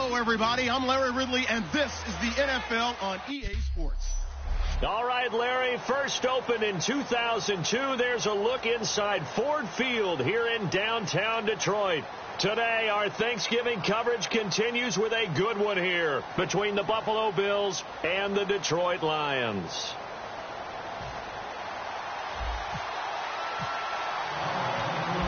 Hello, everybody. I'm Larry Ridley, and this is the NFL on EA Sports. All right, Larry, first opened in 2002. There's a look inside Ford Field here in downtown Detroit. Today, our Thanksgiving coverage continues with a good one here between the Buffalo Bills and the Detroit Lions.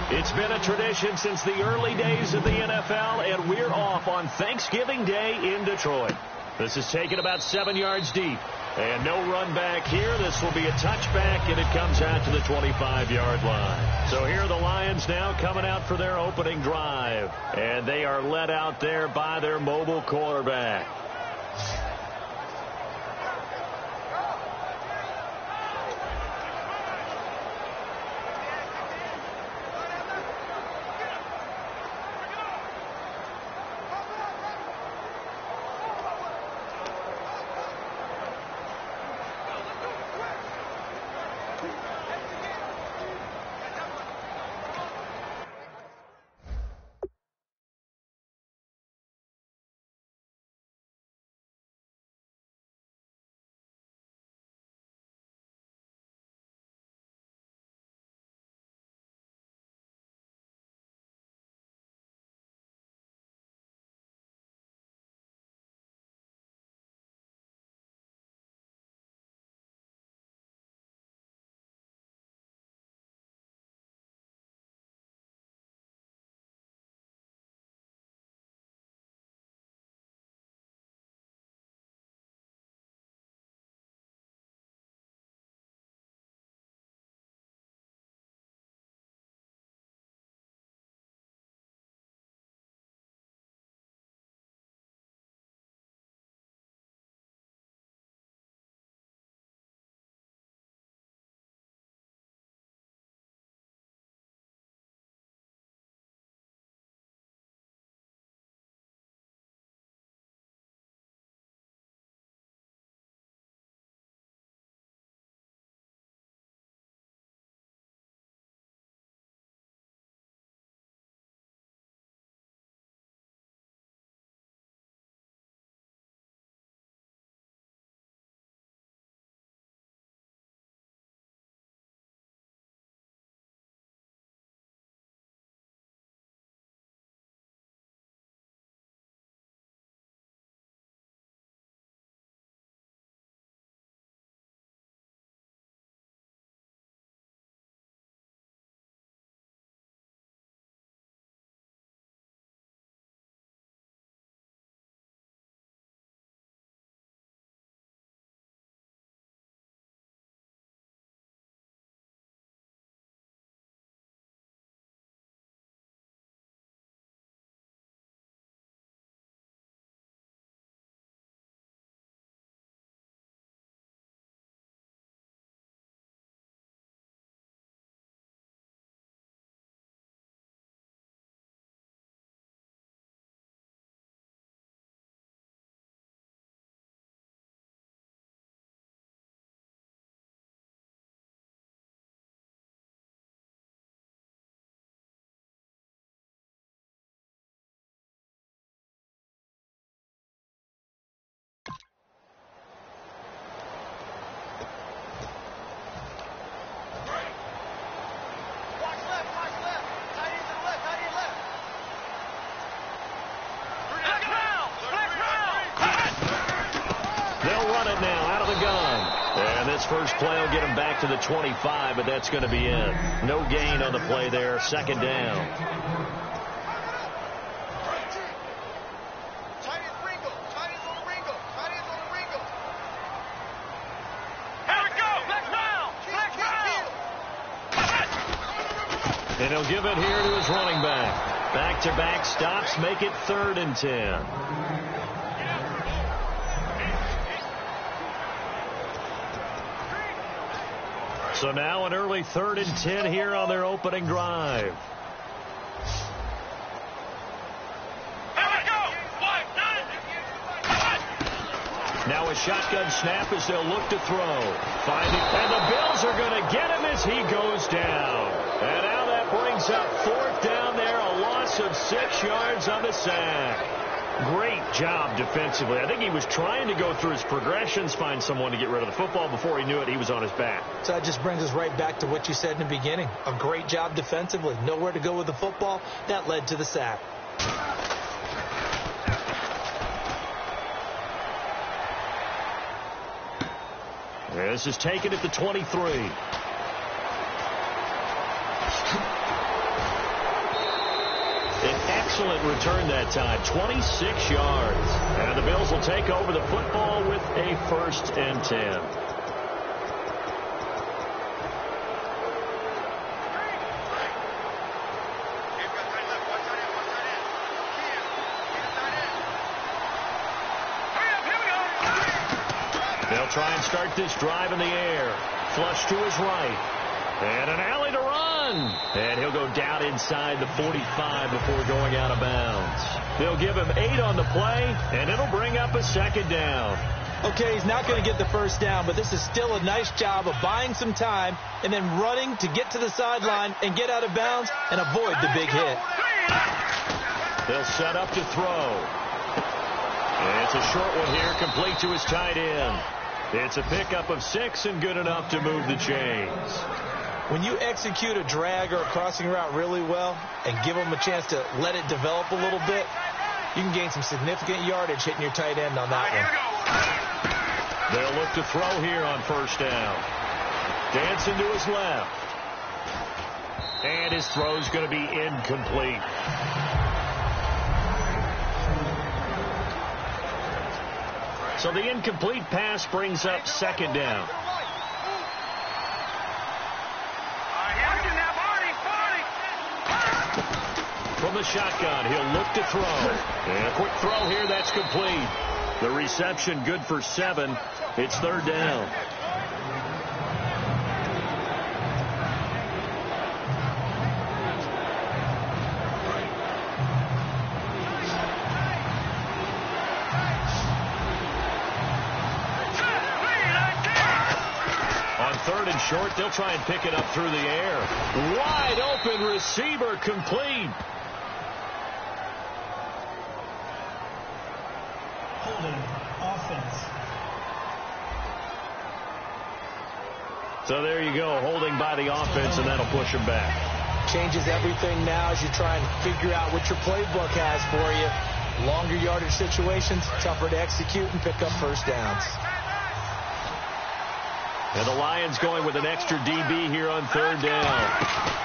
It's been a tradition since the early days of the NFL, and we're off on Thanksgiving Day in Detroit. This is taken about 7 yards deep. And no run back here. This will be a touchback, and it comes out to the 25-yard line. So here are the Lions now coming out for their opening drive. And they are led out there by their mobile quarterback. This first play will get him back to the 25, but that's going to be it. No gain on the play there. Second down. And he'll give it here to his running back. Back-to-back stops make it 3rd and 10. So now an early 3rd and 10 here on their opening drive. Now a shotgun snap as they'll look to throw. And the Bills are going to get him as he goes down. And now that brings up 4th down there, a loss of 6 yards on the sack. Great job defensively. I think he was trying to go through his progressions, find someone to get rid of the football. Before he knew it, he was on his back. So that just brings us right back to what you said in the beginning. A great job defensively. Nowhere to go with the football. That led to the sack. This is taken at the 23. An excellent return that time, 26 yards. And the Bills will take over the football with a 1st and 10. They'll try and start this drive in the air. Flush to his right. And an alley to run. And he'll go down inside the 45 before going out of bounds. They'll give him 8 on the play, and it'll bring up a 2nd down. Okay, he's not going to get the 1st down, but this is still a nice job of buying some time and then running to get to the sideline and get out of bounds and avoid the big hit. They'll set up to throw. And it's a short one here, complete to his tight end. It's a pickup of 6 and good enough to move the chains. When you execute a drag or a crossing route really well and give them a chance to let it develop a little bit, you can gain some significant yardage hitting your tight end on that one. They'll look to throw here on 1st down. Dancing to his left. And his throw's going to be incomplete. So the incomplete pass brings up 2nd down. From the shotgun, he'll look to throw. And a quick throw here, that's complete. The reception good for 7. It's 3rd down. On 3rd and short, they'll try and pick it up through the air. Wide open receiver, complete. Offense. So there you go, holding by the offense, and that'll push him back. Changes everything now as you try and figure out what your playbook has for you. Longer yardage situations, tougher to execute and pick up 1st downs. And the Lions going with an extra DB here on 3rd down.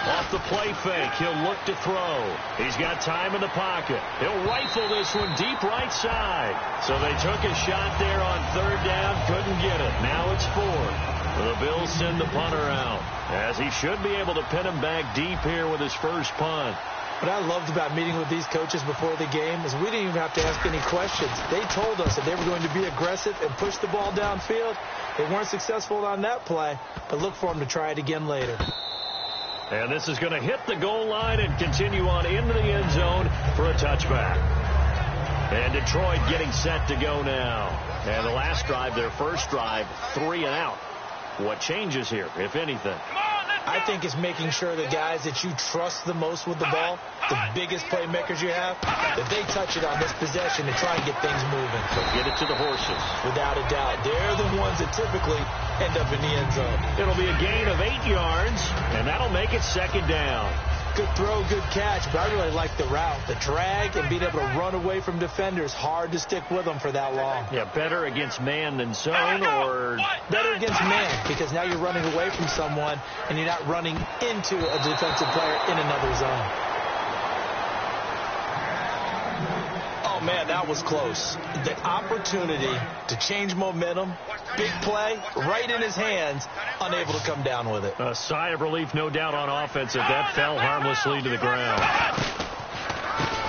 Off the play fake, he'll look to throw. He's got time in the pocket. He'll rifle this one deep right side. So they took a shot there on 3rd down, couldn't get it. Now it's 4th. The Bills send the punter out, as he should be able to pin him back deep here with his first punt. What I loved about meeting with these coaches before the game is we didn't even have to ask any questions. They told us that they were going to be aggressive and push the ball downfield. They weren't successful on that play, but look for them to try it again later. And this is going to hit the goal line and continue on into the end zone for a touchback. And Detroit getting set to go now. And the last drive, their first drive, 3 and out. What changes here, if anything? I think it's making sure the guys that you trust the most with the ball, the biggest playmakers you have, that they touch it on this possession and try and get things moving. So get it to the horses. Without a doubt. They're the ones that typically end up in the end zone. It'll be a gain of 8 yards, and that'll make it 2nd down. Good throw, good catch, but I really like the route. The drag and being able to run away from defenders, hard to stick with them for that long. Yeah, better against man than zone, or better against man, because now you're running away from someone and you're not running into a defensive player in another zone. Oh, man, that was close. The opportunity to change momentum, big play, right in his hands, unable to come down with it. A sigh of relief, no doubt, on offense if that fell harmlessly to the ground.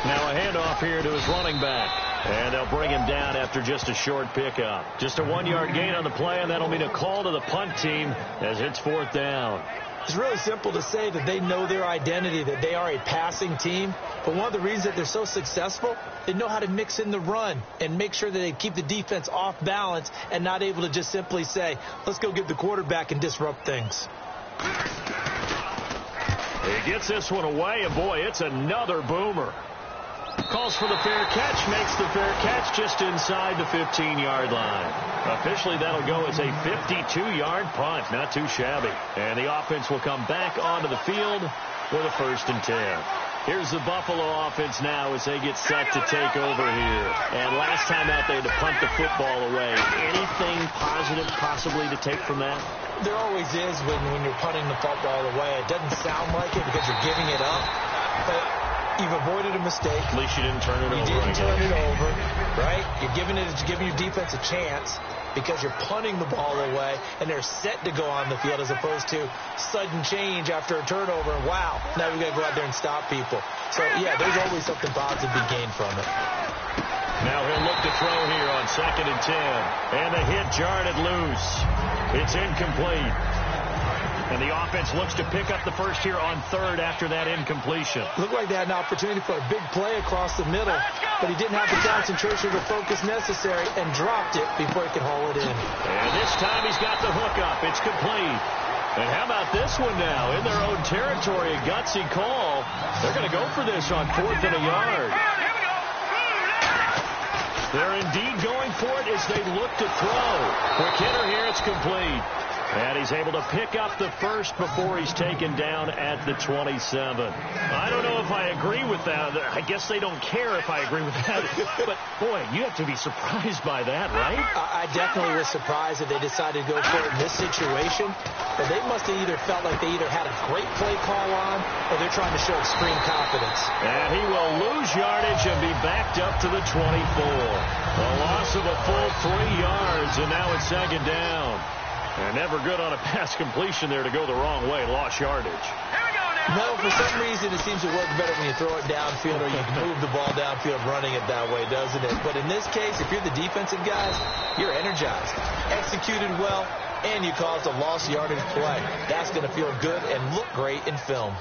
Now a handoff here to his running back. And they'll bring him down after just a short pickup. Just a 1-yard gain on the play, and that'll mean a call to the punt team as it's 4th down. It's really simple to say that they know their identity, that they are a passing team. But one of the reasons that they're so successful, they know how to mix in the run and make sure that they keep the defense off balance and not able to just simply say, let's go get the quarterback and disrupt things. He gets this one away, and boy, it's another boomer. Calls for the fair catch, makes the fair catch just inside the 15-yard line. Officially, that'll go as a 52-yard punt. Not too shabby. And the offense will come back onto the field with a 1st and 10. Here's the Buffalo offense now as they get set to take over here. And last time out, they had to punt the football away. Anything positive possibly to take from that? There always is when you're punting the football away. It doesn't sound like it because you're giving it up, but you've avoided a mistake. At least you didn't turn it over. You didn't turn it over, right? You're giving your defense a chance because you're punting the ball away, and they're set to go on the field as opposed to sudden change after a turnover. And wow, now we've got to go out there and stop people. So, yeah, there's always something positive to be gained from it. Now he'll look to throw here on 2nd and 10. And the hit jarred it loose. It's incomplete. And the offense looks to pick up the first here on 3rd after that incompletion. Looked like they had an opportunity for a big play across the middle, but he didn't have the concentration or focus necessary and dropped it before he could haul it in. And this time he's got the hook up. It's complete. And how about this one now? In their own territory, a gutsy call. They're going to go for this on 4th and a yard. They're indeed going for it as they look to throw. Quick hitter here, it's complete. And he's able to pick up the first before he's taken down at the 27. I don't know if I agree with that. I guess they don't care if I agree with that. But, boy, you have to be surprised by that, right? I definitely was surprised that they decided to go for it in this situation. But they must have either felt like they either had a great play call on or they're trying to show extreme confidence. And he will lose yardage and be backed up to the 24. A loss of a full 3 yards, and now it's 2nd down. And never good on a pass completion there to go the wrong way. Lost yardage. No, for some reason it seems to work better when you throw it downfield or you move the ball downfield running it that way, doesn't it? But in this case, if you're the defensive guys, you're energized, executed well, and you caused a lost yardage play. That's going to feel good and look great in film.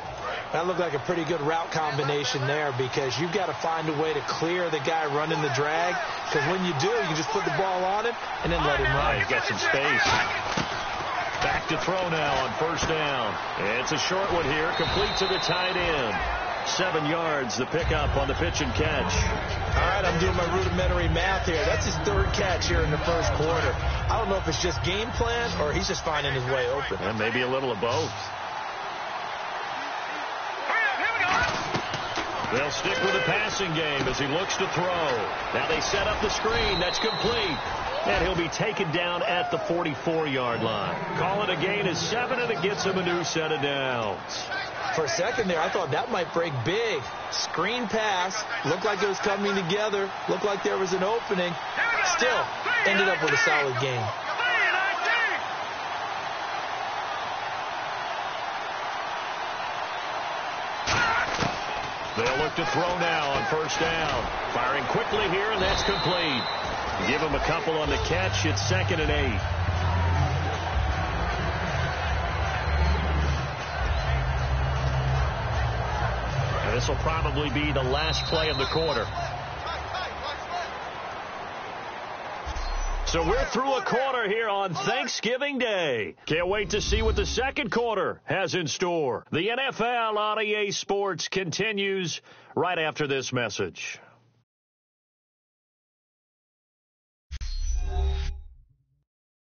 That looked like a pretty good route combination there because you've got to find a way to clear the guy running the drag, because when you do, you can just put the ball on him and then let him run. He's got some space. Back to throw now on 1st down. It's a short one here, complete to the tight end. 7 yards, the pickup on the pitch and catch. All right, I'm doing my rudimentary math here. That's his 3rd catch here in the 1st quarter. I don't know if it's just game plan or he's just finding his way open. And maybe a little of both. They'll stick with the passing game as he looks to throw. Now they set up the screen. That's complete. And he'll be taken down at the 44-yard line. Call it a gain of 7, and it gets him a new set of downs. For a second there, I thought that might break big. Screen pass. Looked like it was coming together. Looked like there was an opening. Still, ended up with a solid gain. They'll look to throw now on 1st down. Firing quickly here, and that's complete. Give him a couple on the catch. It's 2nd and 8. And this will probably be the last play of the quarter. So we're through a quarter here on Thanksgiving Day. Can't wait to see what the 2nd quarter has in store. The NFL on EA Sports continues right after this message.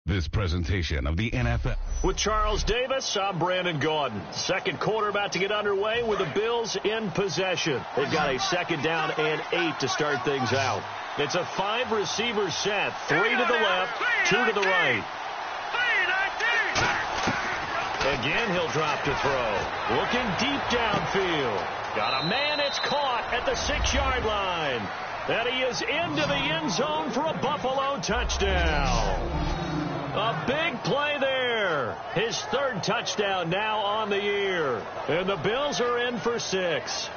This presentation of the NFL. With Charles Davis, I'm Brandon Gaudin. 2nd quarter about to get underway with the Bills in possession. They've got a 2nd down and 8 to start things out. It's a 5-receiver set, 3 to the left, 2 to the right. Again, he'll drop to throw. Looking deep downfield. Got a man, it's caught at the 6-yard line. And he is into the end zone for a Buffalo touchdown. A big play there. His 3rd touchdown now on the year. And the Bills are in for 6.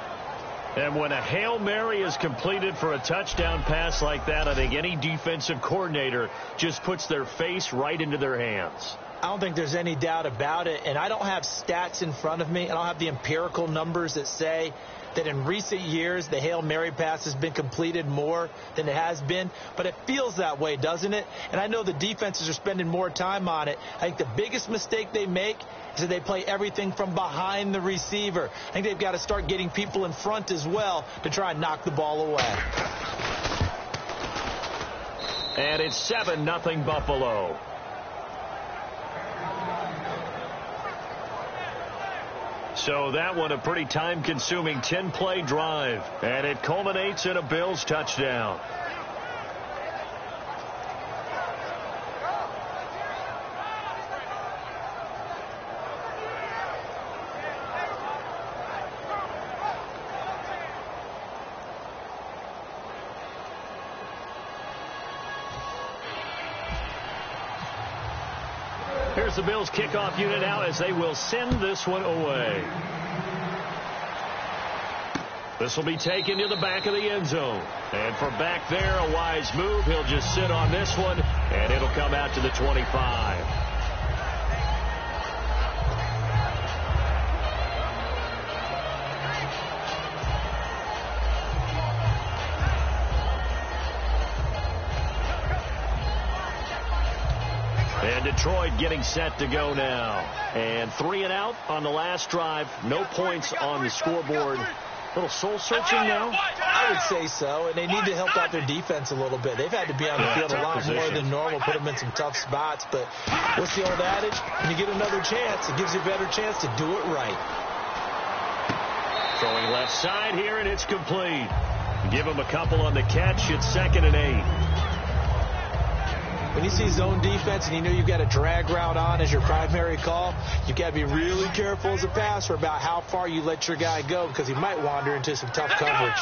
And when a Hail Mary is completed for a touchdown pass like that, I think any defensive coordinator just puts their face right into their hands. I don't think there's any doubt about it, and I don't have stats in front of me. I don't have the empirical numbers that say that in recent years the Hail Mary pass has been completed more than it has been, but it feels that way, doesn't it? And I know the defenses are spending more time on it. I think the biggest mistake they make is that they play everything from behind the receiver. I think they've got to start getting people in front as well to try and knock the ball away. And it's 7-0 Buffalo. So that one a pretty time-consuming 10-play drive, and it culminates in a Bills touchdown. Here's the Bills kickoff unit out as they will send this one away. This will be taken to the back of the end zone. And from back there, a wise move. He'll just sit on this one, and it'll come out to the 25. And Detroit getting set to go now. And 3 and out on the last drive. No points on the scoreboard. A little soul-searching now? I would say so, and they need to help out their defense a little bit. They've had to be on the field a lot more than normal, put them in some tough spots. But what's the old adage? When you get another chance, it gives you a better chance to do it right. Throwing left side here, and it's complete. Give him a couple on the catch. It's 2nd and 8. When you see zone defense and you know you've got a drag route on as your primary call, you've got to be really careful as a passer about how far you let your guy go because he might wander into some tough coverage.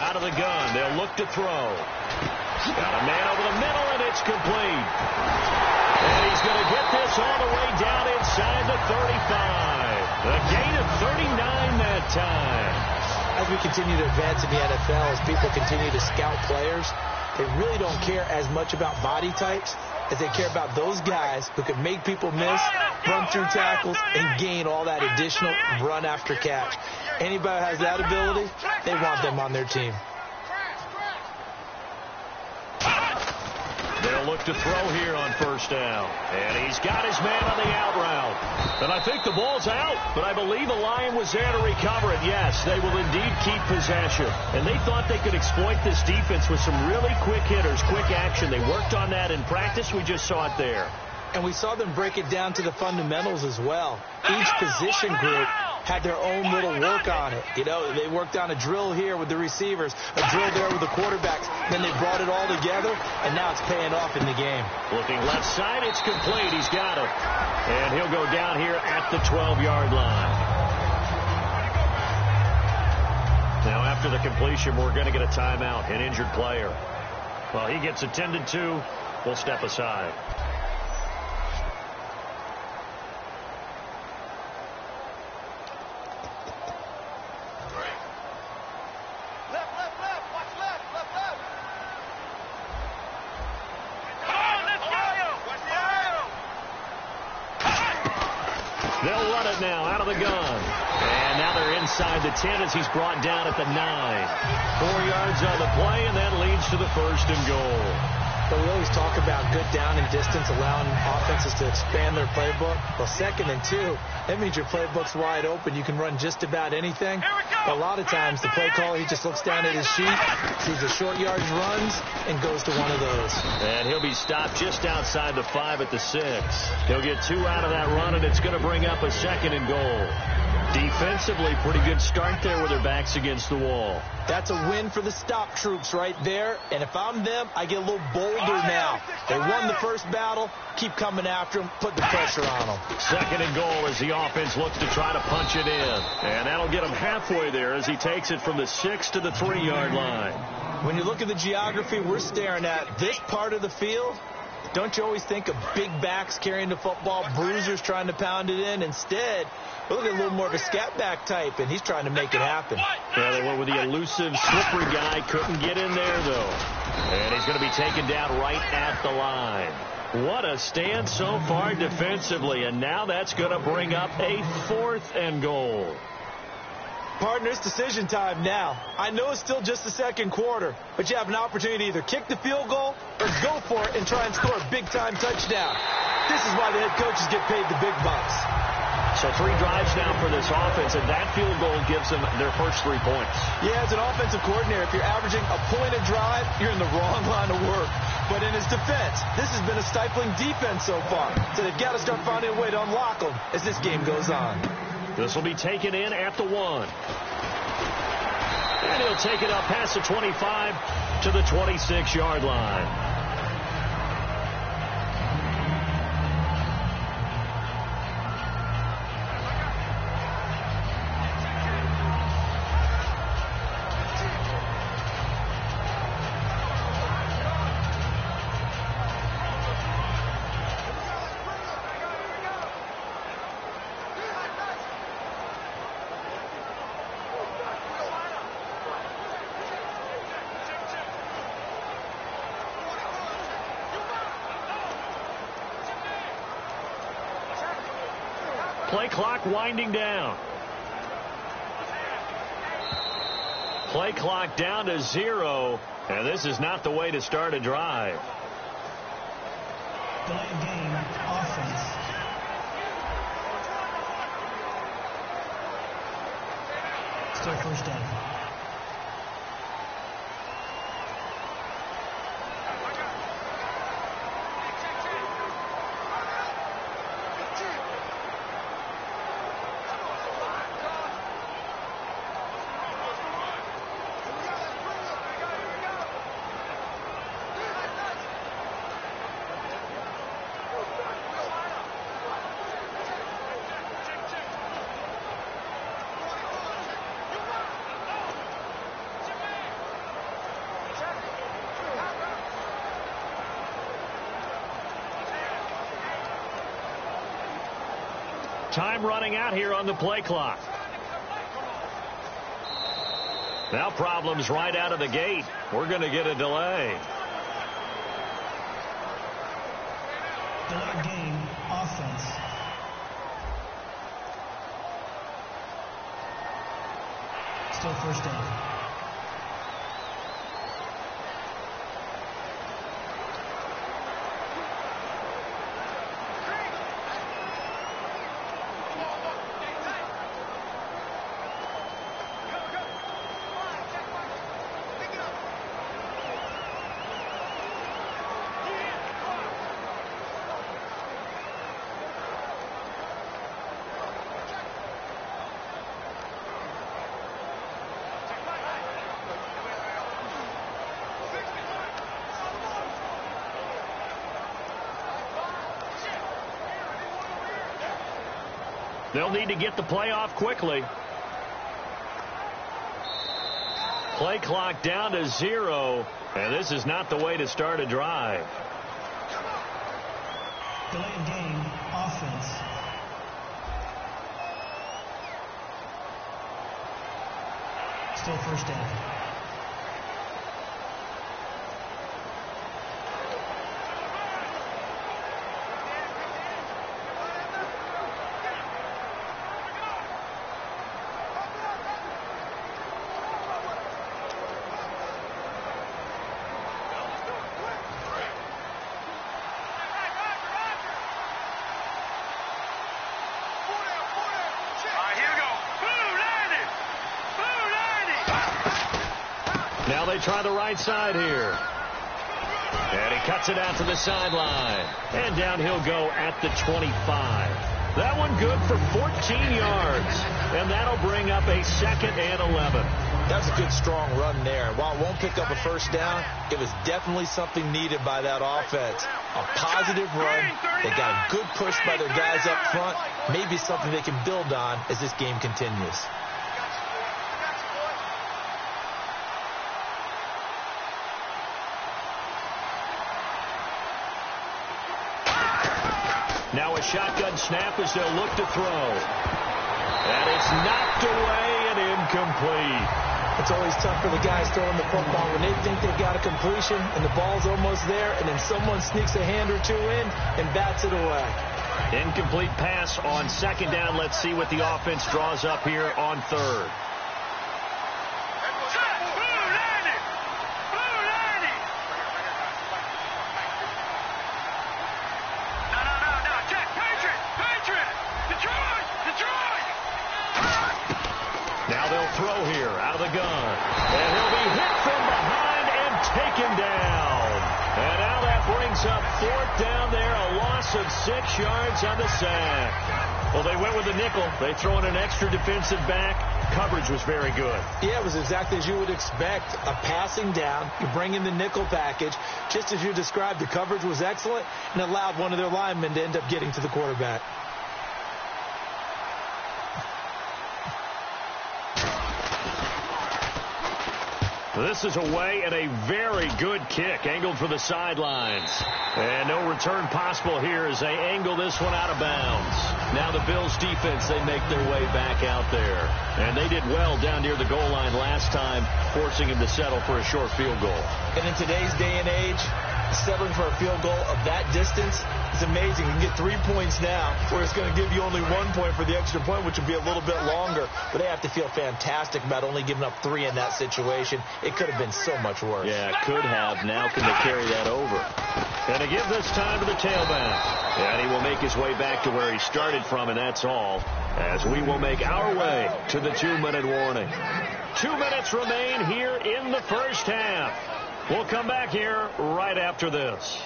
Out of the gun, they'll look to throw. Got a man over the middle, and it's complete. And he's going to get this all the way down inside the 35. A gain of 39 that time. As we continue to advance in the NFL, as people continue to scout players, they really don't care as much about body types as they care about those guys who can make people miss, run through tackles, and gain all that additional run after catch. Anybody who has that ability, they want them on their team. They'll look to throw here on 1st down. And he's got his man on the out route. And I think the ball's out, but I believe a Lion was there to recover it. Yes, they will indeed keep possession. And they thought they could exploit this defense with some really quick hitters, quick action. They worked on that in practice. We just saw it there. And we saw them break it down to the fundamentals as well. Each position group had their own little work on it. You know, they worked on a drill here with the receivers, a drill there with the quarterbacks. Then they brought it all together, and now it's paying off in the game. Looking left side, it's complete. He's got it. And he'll go down here at the 12-yard line. Now, after the completion, we're going to get a timeout, an injured player. Well, he gets attended to. We'll step aside. They'll run it now out of the gun. And now they're inside the 10 as he's brought down at the 9. 4 yards on the play, and that leads to the 1st and goal. But we always talk about good down and distance, allowing offenses to expand their playbook. Well, 2nd and 2, that means your playbook's wide open. You can run just about anything. But a lot of times, the play caller, he just looks down at his sheet, sees the short yardage runs, and goes to one of those. And he'll be stopped just outside the 5 at the 6. He'll get 2 out of that run, and it's going to bring up a 2nd and goal. Defensively, pretty good start there with their backs against the wall. That's a win for the stop troops right there. And if I'm them, I get a little bolder now. They won the first battle. Keep coming after them. Put the pressure on them. 2nd and goal as the offense looks to try to punch it in. And that'll get him halfway there as he takes it from the 6 to the 3-yard line. When you look at the geography we're staring at, this part of the field Don't you always think of big backs carrying the football, bruisers trying to pound it in? Instead, we're looking at a little more of a scat back type, and he's trying to make it happen. Yeah, they went with the elusive, slippery guy. Couldn't get in there, though. And he's going to be taken down right at the line. What a stand so far defensively, and now that's going to bring up a 4th and goal. Partner, it's decision time now. I know it's still just the second quarter, but you have an opportunity to either kick the field goal or go for it and try and score a big-time touchdown. This is why the head coaches get paid the big bucks. So 3 drives now for this offense, and that field goal gives them their first 3 points. Yeah, as an offensive coordinator, if you're averaging a point a drive, you're in the wrong line of work. But in his defense, this has been a stifling defense so far. So they've got to start finding a way to unlock them as this game goes on. This will be taken in at the 1. And he'll take it up past the 25 to the 26-yard line. Play clock winding down. Play clock down to 0, and this is not the way to start a drive. Delay game, offense. Still first down. Time running out here on the play clock. Now problems right out of the gate. We're going to get a delay. Delay game, offense. Still first down. They'll need to get the play off quickly. Play clock down to 0, and this is not the way to start a drive. Delay game, offense. Still first down. Now they try the right side here. And he cuts it out to the sideline. And down he'll go at the 25. That one good for 14 yards. And that'll bring up a 2nd and 11. That's a good, strong run there. While it won't pick up a first down, it was definitely something needed by that offense. A positive run. They got a good push by their guys up front. Maybe something they can build on as this game continues. shotgun snap as they'll look to throw. And it's knocked away and incomplete. It's always tough for the guys throwing the football when they think they've got a completion and the ball's almost there, and then someone sneaks a hand or two in and bats it away. Incomplete pass on second down. Let's see what the offense draws up here on third. Now they'll throw here out of the gun. And he'll be hit from behind and taken down. And now that brings up fourth down there, a loss of 6 yards on the sack. Well, they went with the nickel. They throw in an extra defensive back. Coverage was very good. Yeah, it was exactly as you would expect. A passing down. You bring in the nickel package. Just as you described, the coverage was excellent and allowed one of their linemen to end up getting to the quarterback. This is away and a very good kick angled for the sidelines. And no return possible here as they angle this one out of bounds. Now the Bills defense, they make their way back out there. And they did well down near the goal line last time, forcing him to settle for a short field goal. And in today's day and age, settling for a field goal of that distance is amazing. You can get 3 points now, where it's going to give you only 1 point for the extra point, which would be a little bit longer. But they have to feel fantastic about only giving up 3 in that situation. It could have been so much worse. Yeah, it could have. Now can they carry that over? And to give this time to the tailback. And he will make his way back to where he started from, and that's all. As we will make our way to the 2-minute warning. 2 minutes remain here in the first half. We'll come back here right after this.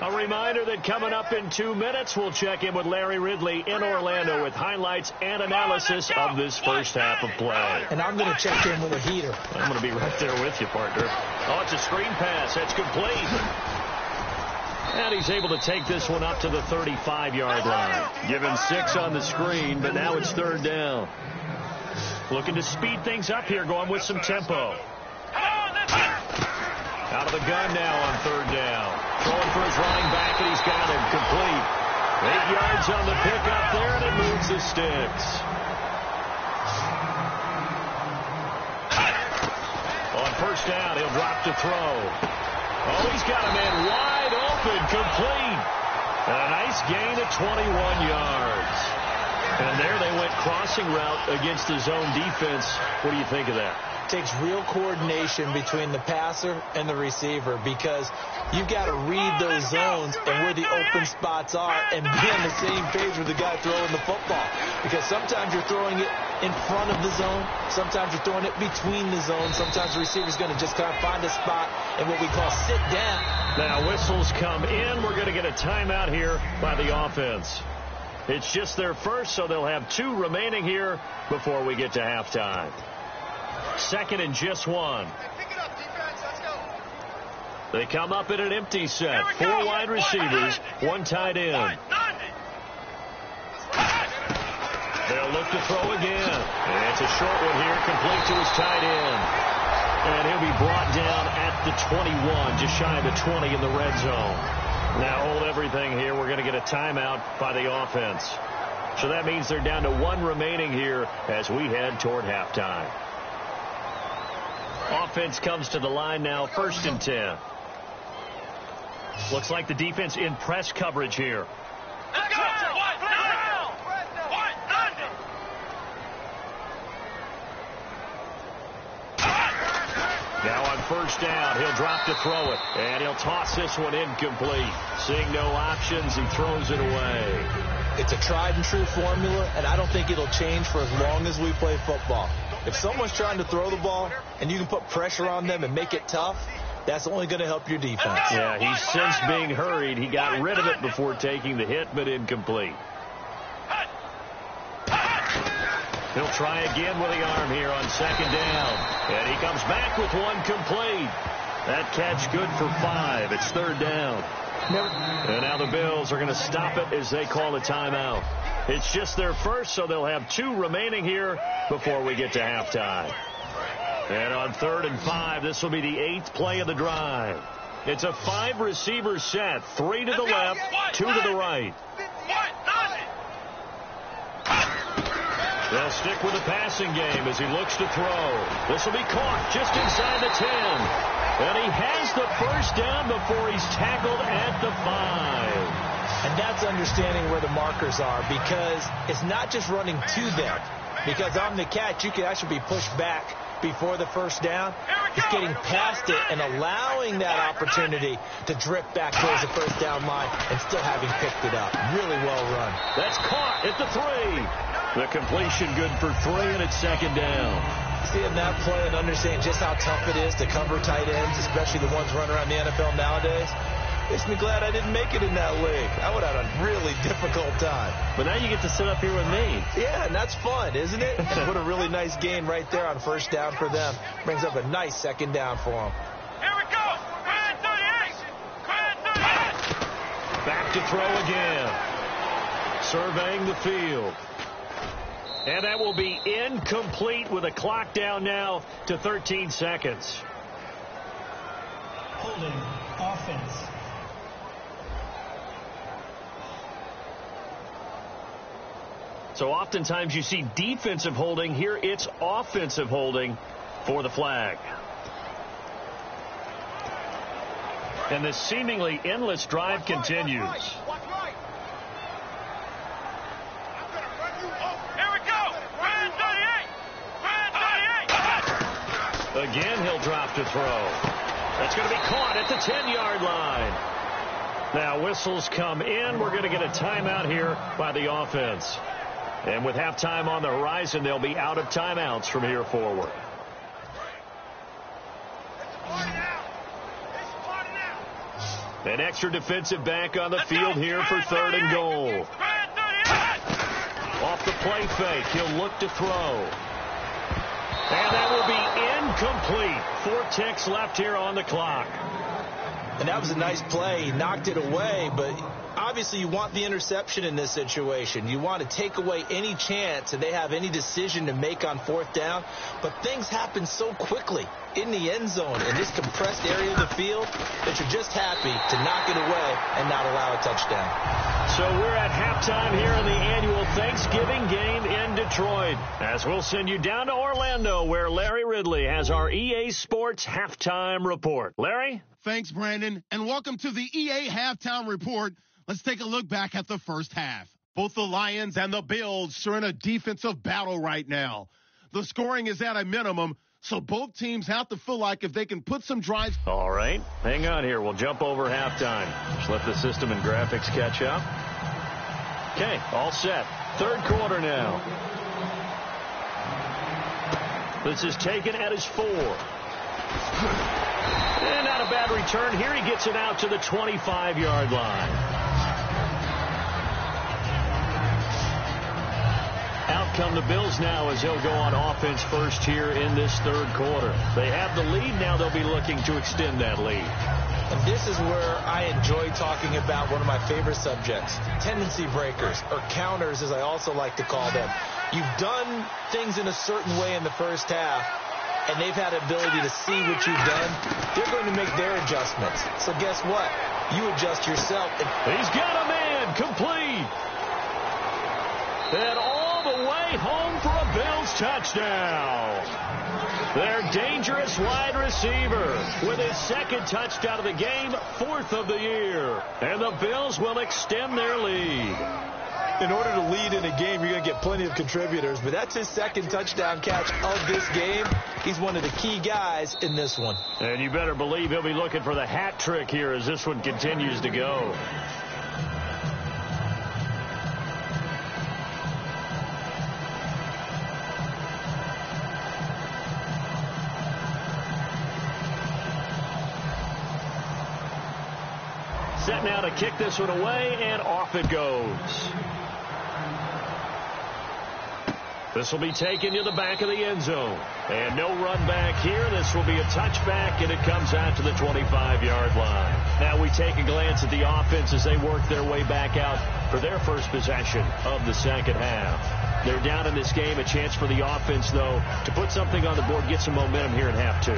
A reminder that coming up in 2 minutes, we'll check in with Larry Ridley in Orlando with highlights and analysis of this first half of play. And I'm going to check in with a heater. I'm going to be right there with you, partner. Oh, it's a screen pass. That's complete. And he's able to take this one up to the 35-yard line. Give him 6 on the screen, but now it's third down. Looking to speed things up here, going with some tempo. Out of the gun now on third down. Throwing for his running back, and he's got him complete. 8 yards on the pickup there, and it moves the sticks. On first down, he'll drop to throw. Oh, he's got a man wide open, complete. And a nice gain of 21 yards. And there they went crossing route against the zone defense. What do you think of that? Takes real coordination between the passer and the receiver, because you've got to read those zones and where the open spots are and be on the same page with the guy throwing the football. Because sometimes you're throwing it in front of the zone. Sometimes you're throwing it between the zones. Sometimes the receiver's going to just kind of find a spot and what we call sit down. Now whistles come in. We're going to get a timeout here by the offense. It's just their first, so they'll have 2 remaining here before we get to halftime. Second and just 1. They come up in an empty set. 4 wide receivers, 1 tight end. They'll look to throw again. And it's a short one here, complete to his tight end. And he'll be brought down at the 21, just shy of the 20 in the red zone. Now hold everything here. We're going to get a timeout by the offense. So that means they're down to 1 remaining here as we head toward halftime. Offense comes to the line now, 1st and 10. Looks like the defense in press coverage here. Now on first down, he'll drop to throw it, and he'll toss this one incomplete. Seeing no options, he throws it away. It's a tried and true formula, and I don't think it'll change for as long as we play football. If someone's trying to throw the ball and you can put pressure on them and make it tough, that's only going to help your defense. Yeah, he's since being hurried. He got rid of it before taking the hit, but incomplete. He'll try again with the arm here on second down. And he comes back with 1 complete. That catch good for 5. It's third down. And now the Bills are going to stop it as they call a timeout. It's just their first, so they'll have 2 remaining here before we get to halftime. And on 3rd and 5, this will be the 8th play of the drive. It's a 5-receiver set. 3 to the left, 2 to the right. They'll stick with the passing game as he looks to throw. This will be caught just inside the 10. And he has the first down before he's tackled at the 5. And that's understanding where the markers are, because it's not just running to them. Because on the catch, you can actually be pushed back before the first down. It's getting past it and allowing that opportunity to drift back towards the first down line and still having picked it up. Really well run. That's caught at the 3. The completion good for 3, and it's second down. Seeing that play and understanding just how tough it is to cover tight ends, especially the ones running around the NFL nowadays, makes me glad I didn't make it in that league. I would have had a really difficult time. But now you get to sit up here with me. Yeah, and that's fun, isn't it? And put a really nice gain right there on first down for them. Brings up a nice second down for them. Here we go. Grand 38. Grand 38. Back to throw again. Surveying the field. And that will be incomplete with a clock down now to 13 seconds. Holding offense. So oftentimes you see defensive holding. Here it's offensive holding for the flag. And this seemingly endless drive continues. Again, he'll drop to throw. That's going to be caught at the 10-yard line. Now, whistles come in. We're going to get a timeout here by the offense. And with halftime on the horizon, they'll be out of timeouts from here forward. An extra defensive back on the field here for 3rd and goal. Off the play fake, he'll look to throw. And that will be incomplete. 4 ticks left here on the clock. And that was a nice play. He knocked it away, but obviously you want the interception in this situation. You want to take away any chance that they have any decision to make on 4th down. But things happen so quickly in the end zone in this compressed area of the field that you're just happy to knock it away and not allow a touchdown. So we're at halftime here in the annual Thanksgiving game in Detroit, as we'll send you down to Orlando, where Larry Ridley has our EA Sports Halftime Report. Larry? Thanks, Brandon, and welcome to the EA Halftime Report. Let's take a look back at the first half. Both the Lions and the Bills are in a defensive battle right now. The scoring is at a minimum, so both teams have to feel like if they can put some drives. All right, hang on here. We'll jump over halftime. Just let the system and graphics catch up. Okay, all set. 3rd quarter now. This is taken at his 4. And not a bad return. Here he gets it out to the 25-yard line. Out come the Bills now as they'll go on offense first here in this 3rd quarter. They have the lead. Now they'll be looking to extend that lead. And this is where I enjoy talking about one of my favorite subjects, tendency breakers, or counters as I also like to call them. You've done things in a certain way in the first half, and they've had the ability to see what you've done. They're going to make their adjustments. So guess what? You adjust yourself. He's got a man complete. And all the way home for a Bills touchdown. Their dangerous wide receiver with his 2nd touchdown of the game, 4th of the year. And the Bills will extend their lead. In order to lead in a game, you're going to get plenty of contributors, but that's his 2nd touchdown catch of this game. He's one of the key guys in this one. And you better believe he'll be looking for the hat trick here as this one continues to go. Set now to kick this one away, and off it goes. This will be taken to the back of the end zone. And no run back here. This will be a touchback, and it comes out to the 25-yard line. Now we take a glance at the offense as they work their way back out for their first possession of the second half. They're down in this game. A chance for the offense, though, to put something on the board, get some momentum here in half 2.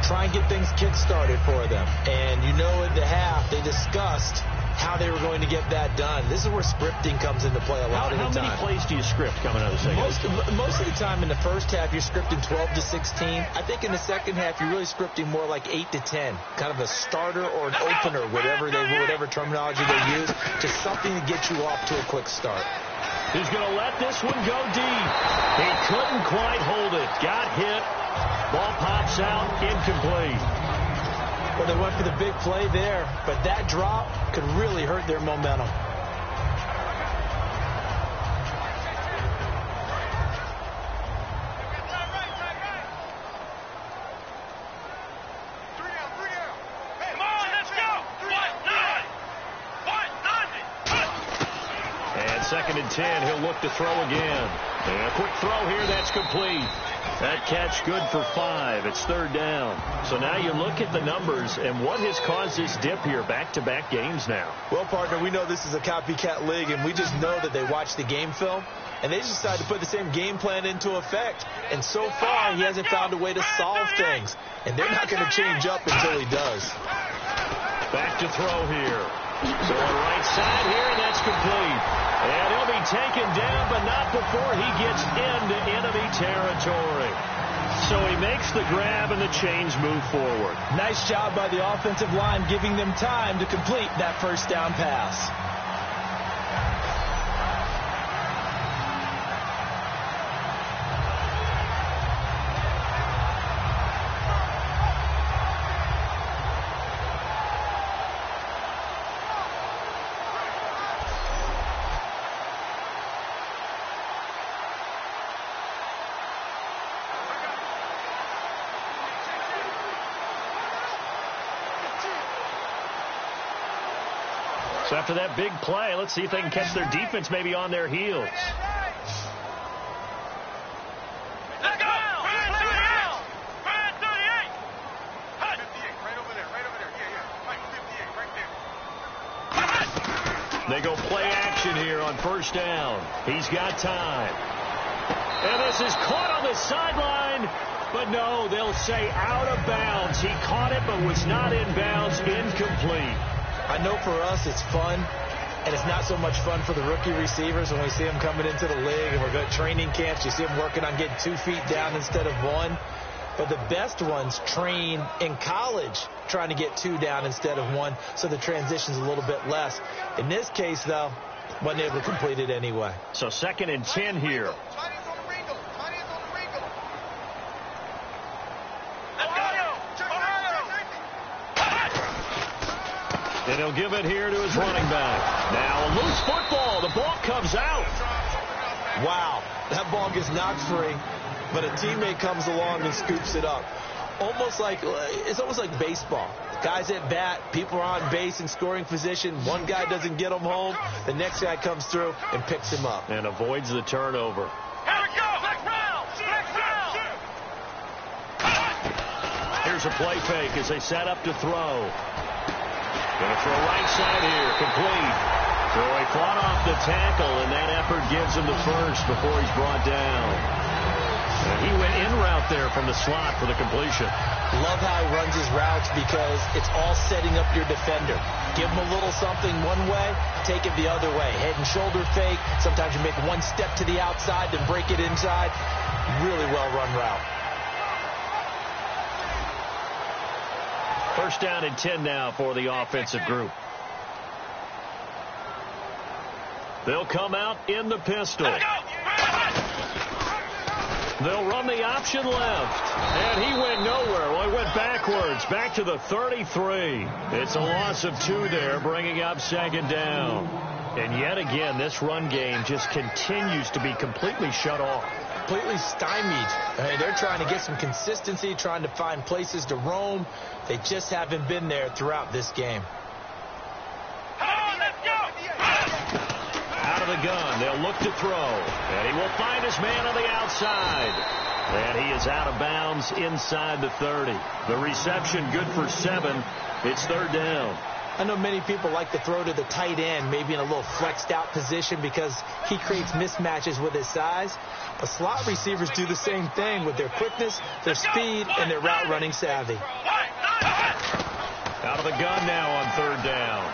try and get things kick-started for them. And you know in the half, they discussed how they were going to get that done. This is where scripting comes into play a lot of the time. How many plays do you script coming out of the second? Most of the time in the first half, you're scripting 12 to 16. I think in the second half, you're really scripting more like 8 to 10, kind of a starter or an opener, whatever terminology they use, just something to get you off to a quick start. He's going to let this one go deep. He couldn't quite hold it. Got hit. Ball pops out, incomplete. Well, they went for the big play there, but that drop could really hurt their momentum. Come on, let's go. And 2nd and 10, he'll look to throw again. And a quick throw here, that's complete. That catch good for 5. It's 3rd down. So now you look at the numbers and what has caused this dip here, back-to-back games now. Well, partner, we know this is a copycat league, and we just know that they watch the game film, and they just decided to put the same game plan into effect. And so far, he hasn't found a way to solve things, and they're not going to change up until he does. Back to throw here. So on right side here, and that's complete. And he'll be taken down, but not before he gets into enemy territory. So he makes the grab, and the chains move forward. Nice job by the offensive line, giving them time to complete that first down pass. So after that big play, let's see if they can catch their defense maybe on their heels. Let's go. Right 38. 58, right over there. Yeah. Right 58, right there. They go play action here on 1st down. He's got time. And this is caught on the sideline. But no, they'll say out of bounds. He caught it but was not in bounds. Incomplete. I know for us it's fun, and it's not so much fun for the rookie receivers when we see them coming into the league and we're going to training camps. You see them working on getting 2 feet down instead of 1. But the best ones train in college trying to get 2 down instead of 1, so the transition's a little bit less. In this case, though, wasn't able to complete it anyway. So 2nd and 10 here. And he'll give it here to his running back. Now a loose football. The ball comes out. Wow, that ball gets knocked free, but a teammate comes along and scoops it up. It's almost like baseball. Guys at bat, people are on base in scoring position. One guy doesn't get him home. The next guy comes through and picks him up. And avoids the turnover. Here we go. Next round. Here's a play fake as they set up to throw. Going to throw right side here, complete. So he fought off the tackle, and that effort gives him the first before he's brought down. And he went in route there from the slot for the completion. Love how he runs his routes because it's all setting up your defender. Give him a little something one way, take it the other way. Head and shoulder fake. Sometimes you make one step to the outside, then break it inside. Really well run route. 1st down and 10 now for the offensive group. They'll come out in the pistol. They'll run the option left. And he went nowhere. Well, he went backwards, back to the 33. It's a loss of 2 there, bringing up 2nd down. And yet again, this run game just continues to be completely shut off. Completely stymied. I mean, they're trying to get some consistency, trying to find places to roam. They just haven't been there throughout this game. Come on, let's go. Out of the gun, they'll look to throw. And he will find his man on the outside. And he is out of bounds inside the 30. The reception good for 7. It's 3rd down. I know many people like to throw to the tight end, maybe in a little flexed out position because he creates mismatches with his size. But slot receivers do the same thing with their quickness, their speed, and their route running savvy. Out of the gun now on third down.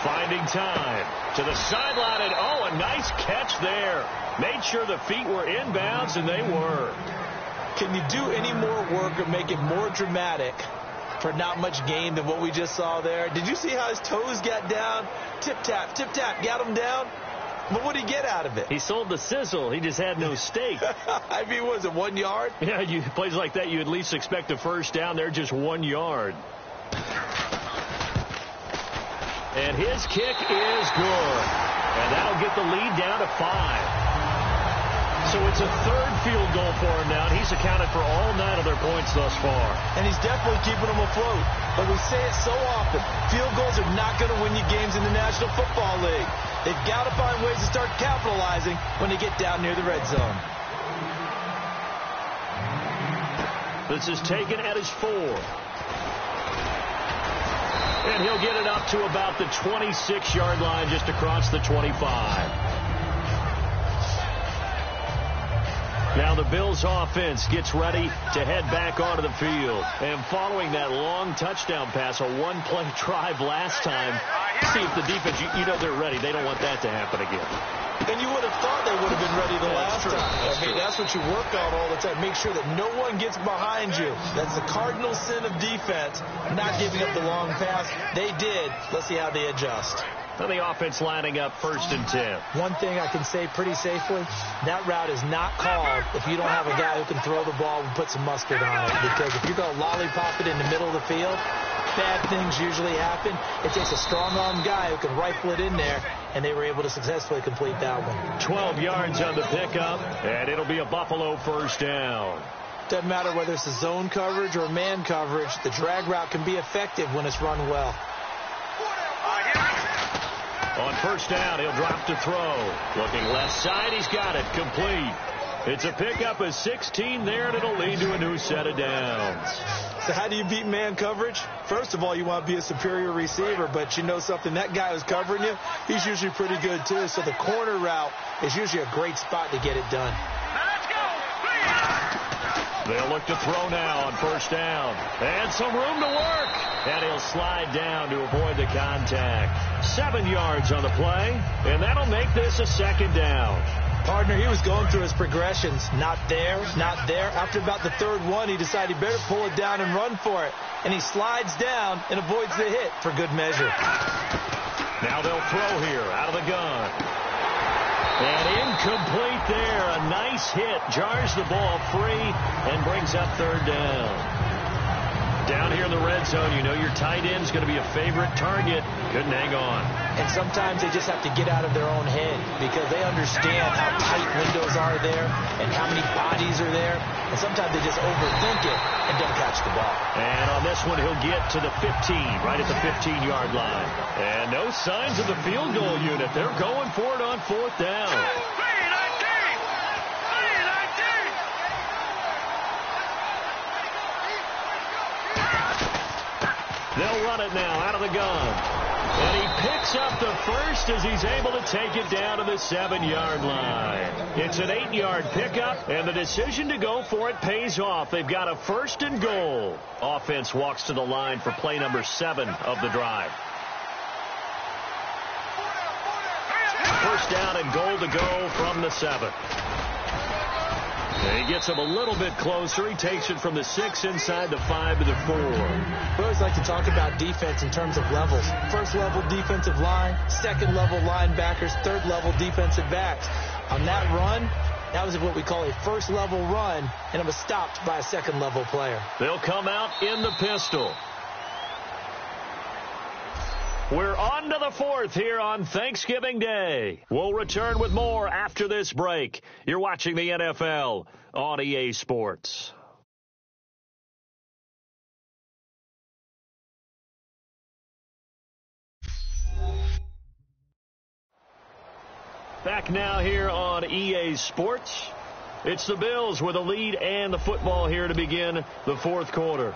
Finding time to the sideline, and oh, a nice catch there. Made sure the feet were inbounds, and they were. Can you do any more work or make it more dramatic for not much gain than what we just saw there? Did you see how his toes got down? Tip-tap, got him down. But what did he get out of it? He sold the sizzle. He just had no steak. I mean, was it 1 yard? Yeah, plays like that, you at least expect a first down. They're just 1 yard. And his kick is good. And that'll get the lead down to 5. So it's a third field goal for him now, and he's accounted for all 9 of their points thus far. And he's definitely keeping them afloat. But we say it so often, field goals are not going to win you games in the National Football League. They've got to find ways to start capitalizing when they get down near the red zone. This is taken at his 4. And he'll get it up to about the 26-yard line, just across the 25. Now the Bills offense gets ready to head back onto the field. And following that long touchdown pass, a one-play drive last time, see if the defense, you know they're ready. They don't want that to happen again. And you would have thought they would have been ready the last time. That's what you work on all the time. Make sure that no one gets behind you. That's the cardinal sin of defense, not giving up the long pass. They did. Let's see how they adjust. And the offense lining up 1st and 10. One thing I can say pretty safely, that route is not called if you don't have a guy who can throw the ball and put some mustard on it. Because if you're going to lollipop it in the middle of the field, bad things usually happen. It takes a strong-arm guy who can rifle it in there, and they were able to successfully complete that one. 12 yards on the pickup, and it'll be a Buffalo first down. Doesn't matter whether it's a zone coverage or man coverage, the drag route can be effective when it's run well. On first down, he'll drop to throw. Looking left side, he's got it. Complete. It's a pickup of 16 there, and it'll lead to a new set of downs. So how do you beat man coverage? First of all, you want to be a superior receiver, but you know something, that guy who's covering you, he's usually pretty good too. So the corner route is usually a great spot to get it done. They'll look to throw now on first down. And some room to work. And he'll slide down to avoid the contact. 7 yards on the play, and that'll make this a second down. Partner, he was going through his progressions. Not there, not there. After about the third one, he decided he better pull it down and run for it. And he slides down and avoids the hit for good measure. Now they'll throw here out of the gun. And incomplete there. A nice hit. Jars the ball free and brings up third down. Down here in the red zone, you know your tight end's going to be a favorite target. Couldn't hang on. And sometimes they just have to get out of their own head because they understand how tight windows are there and how many bodies are there. And sometimes they just overthink it and don't catch the ball. And on this one, he'll get to the 15, right at the 15-yard line. And no signs of the field goal unit. They're going for it on fourth down. They'll run it now out of the gun. And he picks up the first as he's able to take it down to the 7-yard line. It's an 8-yard pickup, and the decision to go for it pays off. They've got a 1st and goal. Offense walks to the line for play number 7 of the drive. First down and goal to go from the 7. And he gets him a little bit closer. He takes it from the 6 inside the 5 to the 4. We always like to talk about defense in terms of levels. First level defensive line, second level linebackers, third level defensive backs. On that run, that was what we call a first level run, and it was stopped by a second level player. They'll come out in the pistol. We're on to the 4th here on Thanksgiving Day. We'll return with more after this break. You're watching the NFL on EA Sports. Back now here on EA Sports. It's the Bills with a lead and the football here to begin the 4th quarter.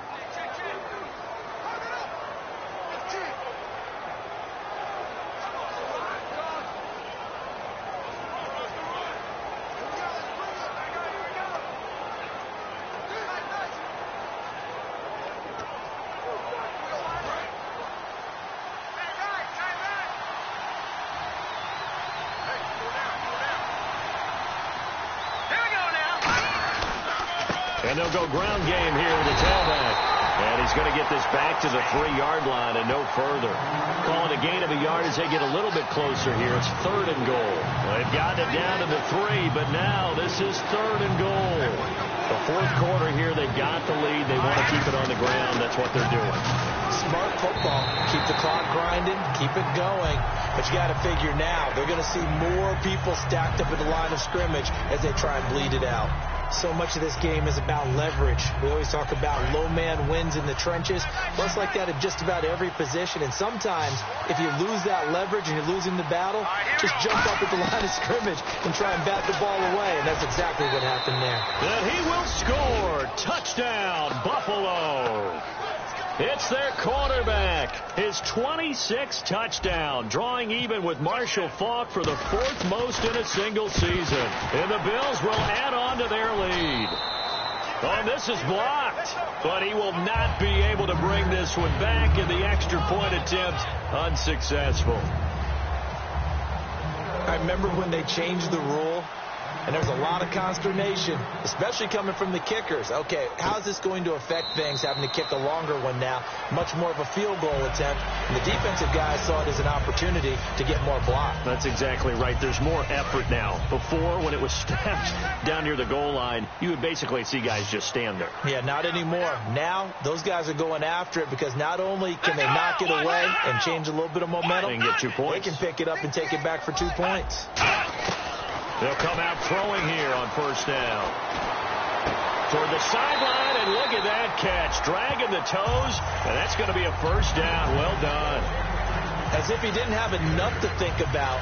And they'll go ground game here with the tailback. And he's going to get this back to the 3-yard line and no further. Call it a gain of a yard as they get a little bit closer here. It's 3rd and goal. Well, they've gotten it down to the 3, but now this is 3rd and goal. The 4th quarter here, they've got the lead. They want to keep it on the ground. That's what they're doing. Smart football. Keep the clock grinding. Keep it going. But you got to figure now, they're going to see more people stacked up at the line of scrimmage as they try and bleed it out. So much of this game is about leverage. We always talk about low man wins in the trenches. Well, it's like that at just about every position. And sometimes, if you lose that leverage and you're losing the battle, just jump up at the line of scrimmage and try and bat the ball away. And that's exactly what happened there. And he will score. Touchdown, Buffalo. It's their quarterback, his 26th touchdown, drawing even with Marshall Faulk for the 4th most in a single season. And the Bills will add on to their lead. Oh, this is blocked, but he will not be able to bring this one back, and the extra point attempt unsuccessful. I remember when they changed the rule. And there's a lot of consternation, especially coming from the kickers. Okay, how's this going to affect things, having to kick a longer one now? Much more of a field goal attempt. And the defensive guys saw it as an opportunity to get more block. That's exactly right. There's more effort now. Before, when it was snapped down near the goal line, you would basically see guys just stand there. Yeah, not anymore. Now, those guys are going after it because not only can they knock it away and change a little bit of momentum, and get 2 points. They can pick it up and take it back for 2 points. They'll come out throwing here on 1st down. Toward the sideline, and look at that catch. Dragging the toes, and that's going to be a 1st down. Well done. As if he didn't have enough to think about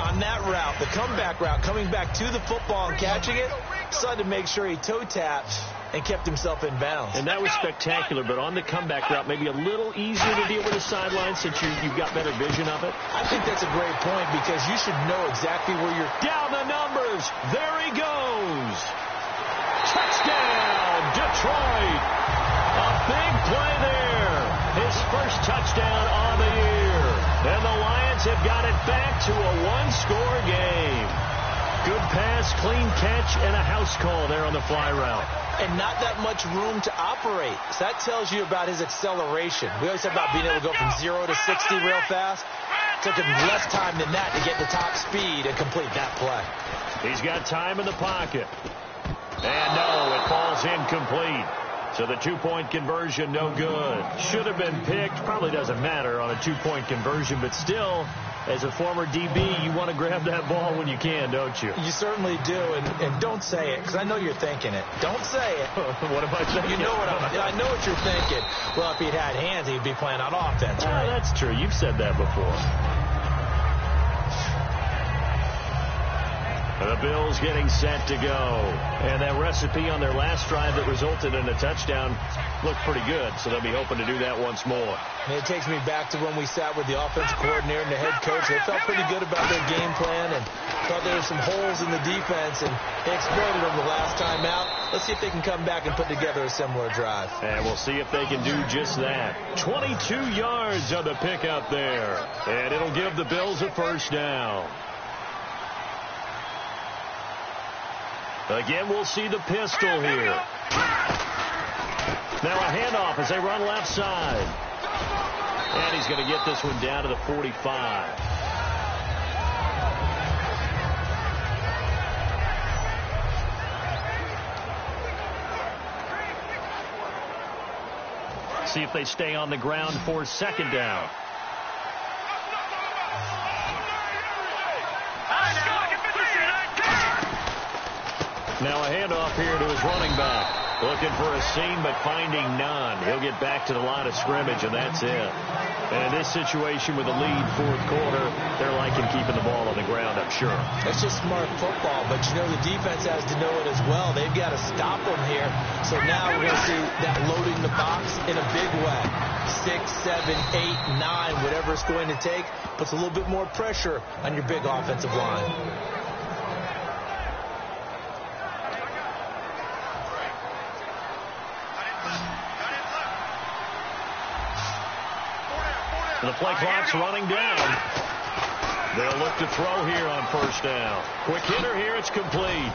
on that route, the comeback route, coming back to the football and catching it, decided to make sure he toe tapped and kept himself in bounds. And that was spectacular, but on the comeback route, maybe a little easier to deal with the sideline since you've got better vision of it. I think that's a great point because you should know exactly where you're... Down the numbers. There he goes. Touchdown, Detroit. A big play there. His 1st touchdown on the year. And the Lions have got it back to a 1-score game. Good pass, clean catch, and a house call there on the fly route. And not that much room to operate. So that tells you about his acceleration. We always talk about being able to go from 0 to 60 real fast. It took him less time than that to get the top speed and complete that play. He's got time in the pocket. And no, it falls incomplete. So the 2-point conversion, no good. Should have been picked. Probably doesn't matter on a 2-point conversion, but still, as a former DB, you want to grab that ball when you can, don't you? You certainly do, and don't say it, because I know you're thinking it. Don't say it. What am I thinking? You know I know what you're thinking. Well, if he'd had hands, he'd be playing on offense, right? That's true. You've said that before. The Bills getting set to go. And that recipe on their last drive that resulted in a touchdown looked pretty good, so they'll be hoping to do that once more. And it takes me back to when we sat with the offensive coordinator and the head coach. They felt pretty good about their game plan and thought there were some holes in the defense, and they exploited them the last time out. Let's see if they can come back and put together a similar drive. And we'll see if they can do just that. 22 yards on the pickup there, and it'll give the Bills a 1st down. Again, we'll see the pistol here. Now a handoff as they run left side. And he's going to get this one down to the 45. See if they stay on the ground for 2nd down. Now a handoff here to his running back. Looking for a seam, but finding none. He'll get back to the line of scrimmage, and that's it. And in this situation with the lead 4th quarter, they're liking keeping the ball on the ground, I'm sure. It's just smart football, but you know the defense has to know it as well. They've got to stop them here. So now we're going to see that loading the box in a big way. 6, 7, 8, 9, whatever it's going to take, puts a little bit more pressure on your big offensive line. The play clock's running down. They'll look to throw here on 1st down. Quick hitter here. It's complete.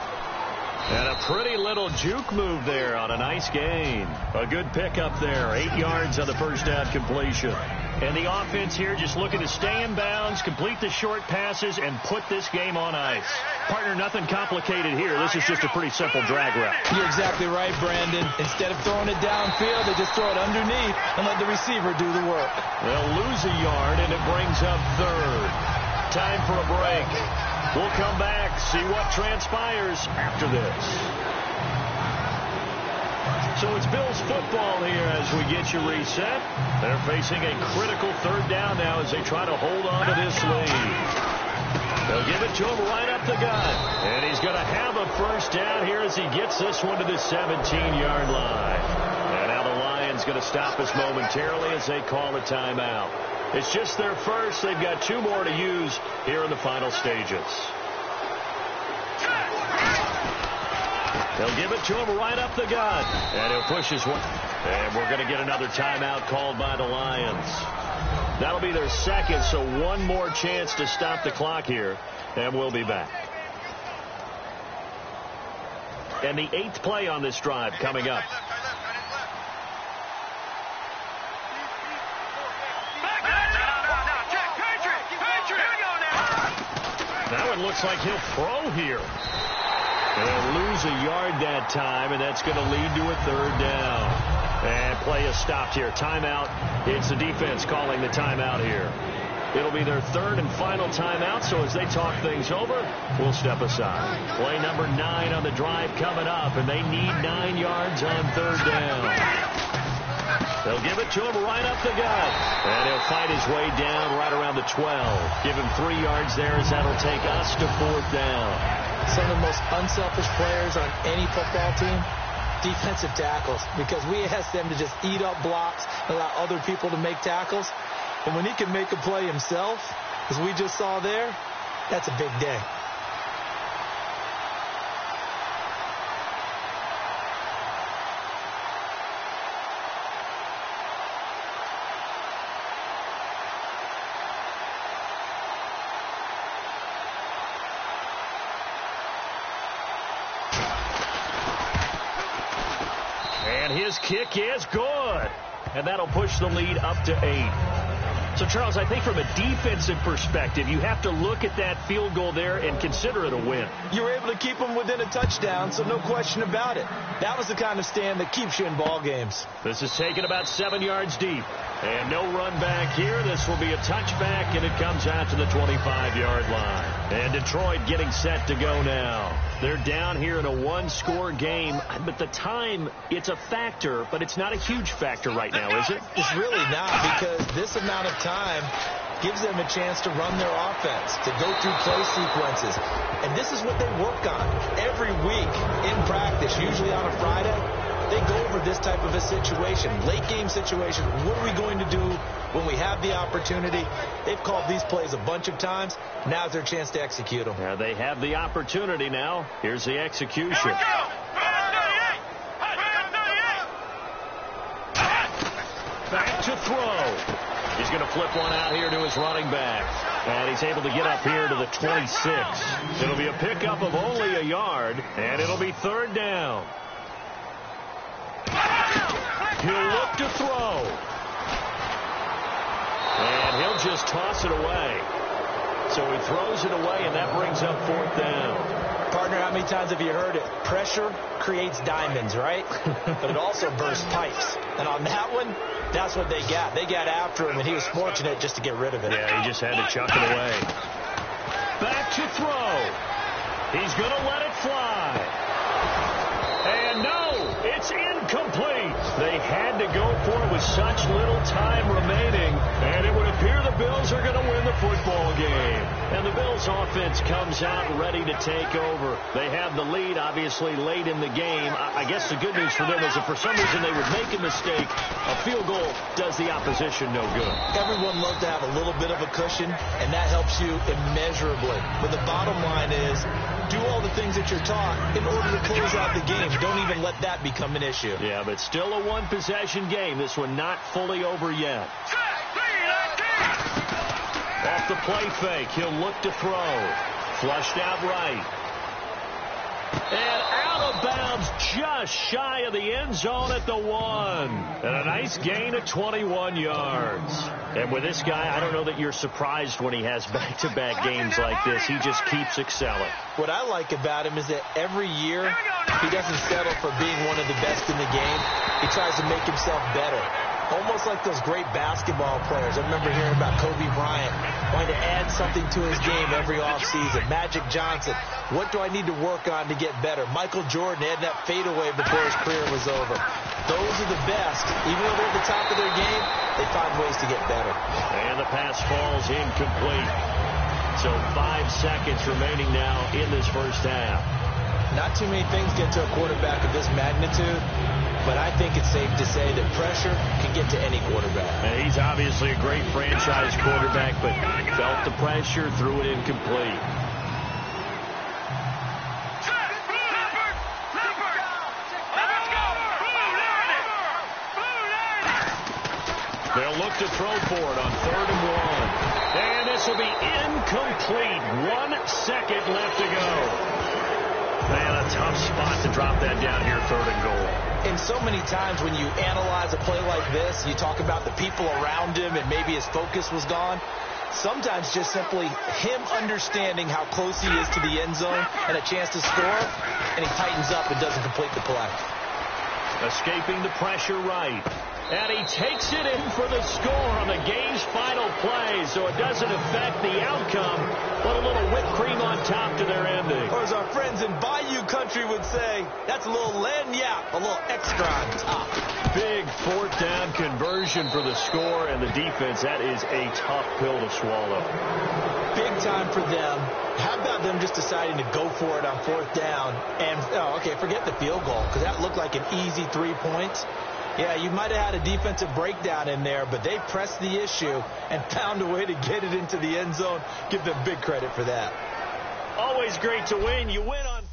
And a pretty little juke move there on a nice gain. A good pickup there. 8 yards on the first down completion. And the offense here just looking to stay in bounds, complete the short passes, and put this game on ice. Partner, nothing complicated here. This is just a pretty simple drag route. You're exactly right, Brandon. Instead of throwing it downfield, they just throw it underneath and let the receiver do the work. They'll lose a yard, and it brings up third. Time for a break. We'll come back, see what transpires after this. So it's Bills football here as we get you reset. They're facing a critical third down now as they try to hold on to this lead. They'll give it to him right up the gut. And he's going to have a first down here as he gets this one to the 17-yard line. And now the Lions going to stop us momentarily as they call a timeout. It's just their first. They've got 2 more to use here in the final stages. They'll give it to him right up the gut. And he'll push his one. And we're going to get another timeout called by the Lions. That'll be their second, so one more chance to stop the clock here. And we'll be back. And the 8th play on this drive coming up. That one looks like he'll throw here. They'll lose a yard that time, and that's going to lead to a third down. And play is stopped here. Timeout. It's the defense calling the timeout here. It'll be their third and final timeout, so as they talk things over, we'll step aside. Play number 9 on the drive coming up, and they need 9 yards on third down. They'll give it to him right up the gut. And he'll fight his way down right around the 12. Give him 3 yards there as that'll take us to 4th down. Some of the most unselfish players on any football team, defensive tackles, because we ask them to just eat up blocks, allow other people to make tackles. And when he can make a play himself, as we just saw there, that's a big day. His kick is good. And that'll push the lead up to 8. So, Charles, I think from a defensive perspective, you have to look at that field goal there and consider it a win. You were able to keep them within a touchdown, so no question about it. That was the kind of stand that keeps you in ball games. This is taken about 7 yards deep. And no run back here. This will be a touchback, and it comes out to the 25-yard line. And Detroit getting set to go now. They're down here in a 1-score game. But the time, it's a factor, but it's not a huge factor right now, is it? It's really not, because this amount of time gives them a chance to run their offense, to go through play sequences. And this is what they work on every week in practice, usually on a Friday. They go over this type of a situation, late game situation. What are we going to do when we have the opportunity? They've called these plays a bunch of times. Now's their chance to execute them. Yeah, they have the opportunity now. Here's the execution. Back to throw. He's going to flip one out here to his running back. And he's able to get up here to the 26. It'll be a pickup of only a yard, and it'll be third down. He'll look to throw. And he'll just toss it away. So he throws it away, and that brings up fourth down. Partner, how many times have you heard it? Pressure creates diamonds, right? But it also bursts pipes. And on that one, that's what they got. They got after him, and he was fortunate just to get rid of it. Yeah, he just had to chuck it away. Back to throw. He's going to let it fly. And no, it's incomplete. They had to go for it with such little time remaining, and it would appear the Bills are going to win the football game. And the Bills offense comes out ready to take over. They have the lead, obviously, late in the game. I guess the good news for them is if for some reason they would make a mistake, a field goal does the opposition no good. Everyone loves to have a little bit of a cushion, and that helps you immeasurably. But the bottom line is, do all the things that you're taught in order to close out the game. Don't even let that become an issue. Yeah, but still a one-possession game. This one not fully over yet. Off the play fake, he'll look to throw. Flushed out right. And out just shy of the end zone at the 1. And a nice gain of 21 yards. And with this guy, I don't know that you're surprised when he has back-to-back games like this. He just keeps excelling. What I like about him is that every year he doesn't settle for being one of the best in the game. He tries to make himself better. Almost like those great basketball players. I remember hearing about Kobe Bryant wanting to add something to his game every offseason. Magic Johnson, what do I need to work on to get better? Michael Jordan had that fadeaway before his career was over. Those are the best. Even though they're at the top of their game, they find ways to get better. And the pass falls incomplete. So 5 seconds remaining now in this first half. Not too many things get to a quarterback of this magnitude, but I think it's safe to say that pressure can get to any quarterback. And he's obviously a great franchise quarterback, but felt the pressure, threw it incomplete. They'll look to throw for it on 3rd and 1. And this will be incomplete. 1 second left to go. Man, a tough spot to drop that down here, 3rd and goal. And so many times when you analyze a play like this, you talk about the people around him and maybe his focus was gone. Sometimes just simply him understanding how close he is to the end zone and a chance to score, and he tightens up and doesn't complete the play. Escaping the pressure right. And he takes it in for the score on the game's final play, so it doesn't affect the outcome, but a little whipped cream on top to their ending. Or as our friends in Bayou Country would say, that's a little lagniappe, a little extra on top. Big 4th down conversion for the score, and the defense, that is a tough pill to swallow. Big time for them. How about them just deciding to go for it on 4th down? And, forget the field goal, because that looked like an easy 3 points. Yeah, you might have had a defensive breakdown in there, but they pressed the issue and found a way to get it into the end zone. Give them big credit for that. Always great to win. You win on